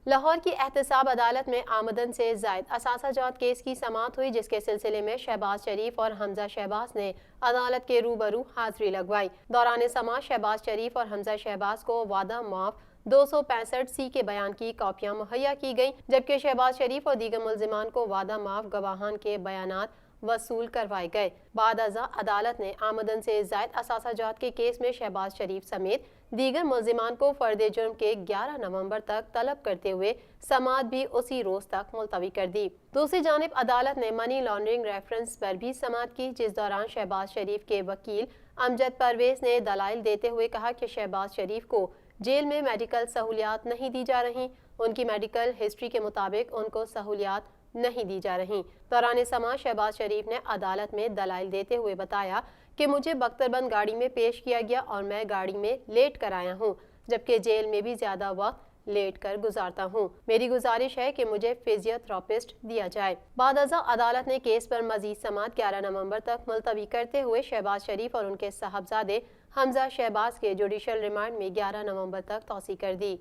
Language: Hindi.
लाहौर की एहतसाब अदालत में आमदन से जायद असासाजात केस की समाअत हुई, जिसके सिलसिले में शहबाज शरीफ और हमजा शहबाज ने अदालत के रूबरू हाजिरी लगवाई। दौरान समाअत शहबाज शरीफ और हमजा शहबाज को वादा माफ 265 के बयान की कॉपियां मुहैया की गईं, जबकि शहबाज शरीफ और दीगर मुल्जिमान को वादा माफ गवाहान के बयानात वसूल करवाए गए। बाद अज़ा अदालत ने आमदन से जायद असासाजात के केस में शहबाज शरीफ समेत दीगर मुल्जिमान को फर्द जुर्म के 11 नवंबर तक तलब करते हुए समाअत भी उसी रोज तक मुलतवी कर दी। दूसरी जानिब अदालत ने मनी लॉन्ड्रिंग रेफरेंस पर भी समाअत की, जिस दौरान शहबाज शरीफ के वकील अमजद परवेज ने दलाइल देते हुए कहा कि शहबाज शरीफ को जेल में मेडिकल सहूलियात नहीं दी जा रही। उनकी मेडिकल हिस्ट्री के मुताबिक उनको सहूलियात नहीं दी जा रही। दौरान समाअत शहबाज शरीफ ने अदालत में दलाइल देते हुए बताया कि मुझे बख्तरबंद गाड़ी में पेश किया गया और मैं गाड़ी में लेट कर आया हूँ, जबकि जेल में भी ज्यादा वक्त लेट कर गुजारता हूँ। मेरी गुजारिश है कि मुझे फिजियोथेरापिस्ट दिया जाए। बाद अज़ा अदालत ने केस पर मजीद समाअत 11 नवंबर तक मुलतवी करते हुए शहबाज शरीफ और उनके साहबजादे हमजा शहबाज के जुडिशल रिमांड में 11 नवंबर तक तौसी कर दी।